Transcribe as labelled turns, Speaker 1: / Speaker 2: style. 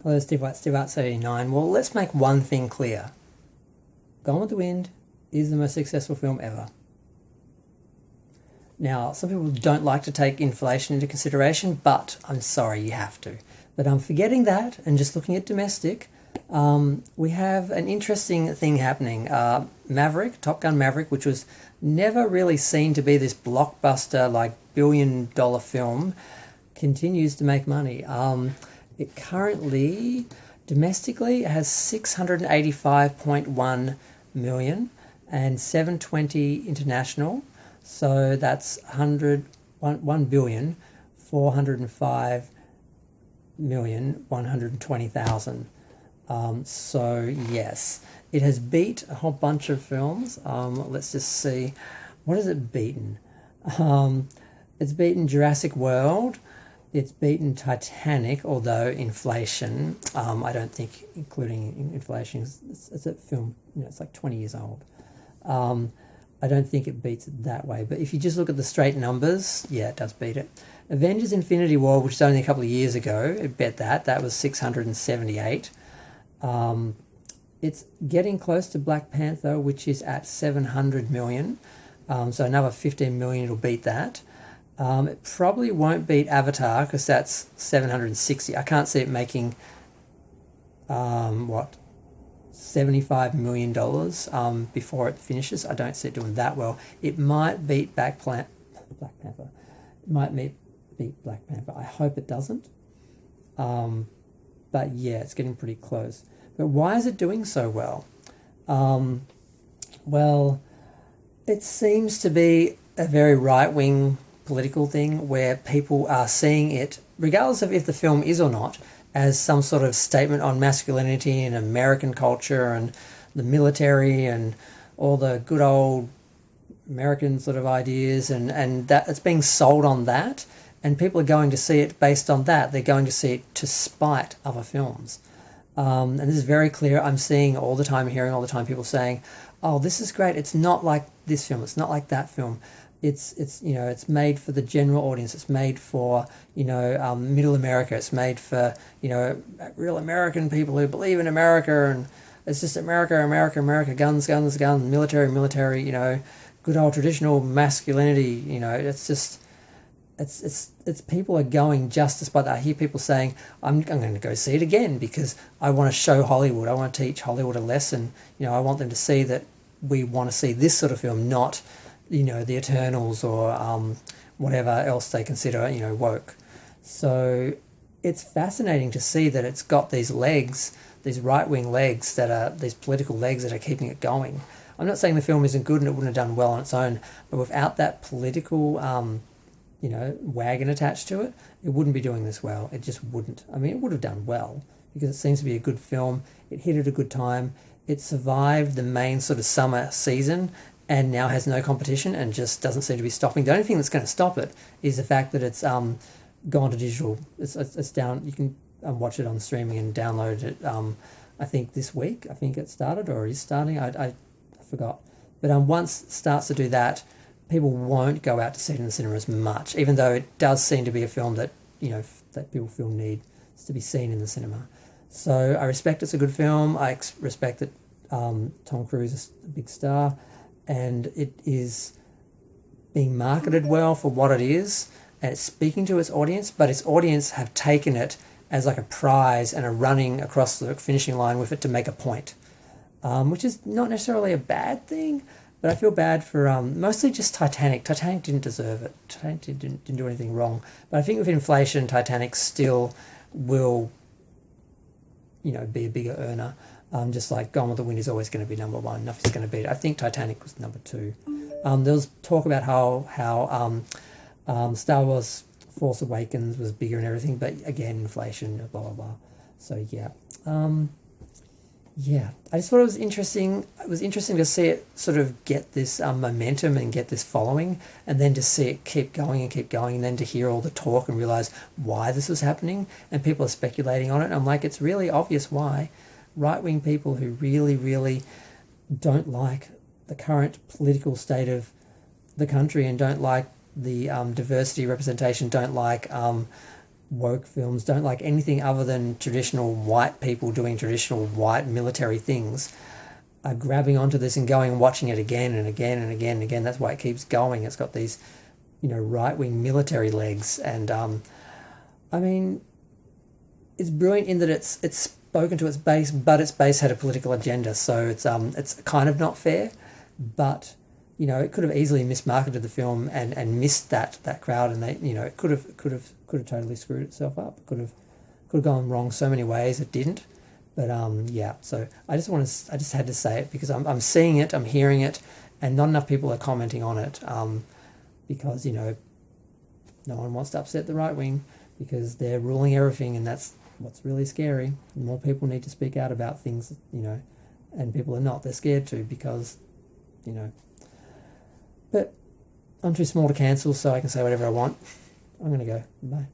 Speaker 1: Hello, Steve Arts 89. Well, let's make one thing clear. Gone with the Wind is the most successful film ever. Now, some people don't like to take inflation into consideration, but I'm sorry, you have to. But I'm forgetting that and just looking at domestic. We have an interesting thing happening. Maverick, Top Gun Maverick, which was never really seen to be this blockbuster, like $1 billion film, continues to make money. It currently, domestically, has 685.1 million and 720 international. So that's 1,405,120,000. So yes, it has beat a whole bunch of films. Let's just see, what has it beaten? It's beaten Jurassic World. It's beaten Titanic, although inflation, I don't think, including inflation, it's a film, it's like 20 years old. I don't think it beats it that way. But if you just look at the straight numbers, yeah, it does beat it. Avengers Infinity War, which is only a couple of years ago, it bet that. That was 678. It's getting close to Black Panther, which is at 700 million. So another 15 million, it'll beat that. It probably won't beat Avatar because that's 760. I can't see it making, $75 million before it finishes. I don't see it doing that well. It might beat Black Panther. It might beat Black Panther. I hope it doesn't. But yeah, it's getting pretty close. But why is it doing so well? Well, it seems to be a very right-wing political thing where people are seeing it, regardless of if the film is or not, as some sort of statement on masculinity and American culture and the military and all the good old American sort of ideas, and that it's being sold on that, and people are going to see it based on that. They're going to see it to spite other films. And this is very clear. I'm seeing all the time, hearing all the time people saying, oh, this is great. It's not like this film. It's not like that film. It's it's made for the general audience. It's made for middle America. It's made for real American people who believe in America, and it's just America, America, America, guns, guns, guns, military, military. Good old traditional masculinity. It's just it's people are going just despite that. I hear people saying, I'm going to go see it again because I want to show Hollywood. I want to teach Hollywood a lesson. I want them to see that we want to see this sort of film, not the Eternals or whatever else they consider, woke. So it's fascinating to see that it's got these legs, these right-wing legs these political legs that are keeping it going. I'm not saying the film isn't good and it wouldn't have done well on its own, but without that political, wagon attached to it, it wouldn't be doing this well. It just wouldn't. I mean, it would have done well because it seems to be a good film. It hit at a good time. It survived the main sort of summer season and now has no competition and just doesn't seem to be stopping. The only thing that's going to stop it is the fact that it's gone to digital. It's down. You can watch it on streaming and download it. I think this week. I think it started or is starting. I forgot. But once it starts to do that, people won't go out to see it in the cinema as much. Even though it does seem to be a film that that people feel needs to be seen in the cinema. So I respect it's a good film. I respect that Tom Cruise is a big star. And it is being marketed well for what it is, and it's speaking to its audience, but its audience have taken it as like a prize and are running across the finishing line with it to make a point, which is not necessarily a bad thing, but I feel bad for mostly just Titanic. Titanic didn't deserve it. Titanic didn't do anything wrong, but I think with inflation, Titanic still will, be a bigger earner. Just like Gone with the Wind is always going to be number one. Nothing's going to beat it. I think Titanic was number two. There was talk about how Star Wars Force Awakens was bigger and everything, but again, inflation, blah, blah, blah. So, yeah. I just thought it was interesting. It was interesting to see it sort of get this momentum and get this following, and then to see it keep going, and then to hear all the talk and realise why this was happening, and people are speculating on it. I'm like, it's really obvious why. Right-wing people who really, really don't like the current political state of the country and don't like the diversity representation, don't like woke films, don't like anything other than traditional white people doing traditional white military things, are grabbing onto this and going and watching it again and again and again and again. That's why it keeps going. It's got these, right-wing military legs. And, I mean, it's brilliant in that it's spoken to its base, but its base had a political agenda. So it's kind of not fair, but it could have easily mismarketed the film and missed that crowd, and they it could have totally screwed itself up. It could have gone wrong so many ways. It didn't, but yeah. So I just had to say it because I'm seeing it, I'm hearing it, and not enough people are commenting on it. Because no one wants to upset the right wing because they're ruling everything, and that's what's really scary. More people need to speak out about things, and people are not. They're scared to because, But I'm too small to cancel, so I can say whatever I want. I'm going to go. Bye.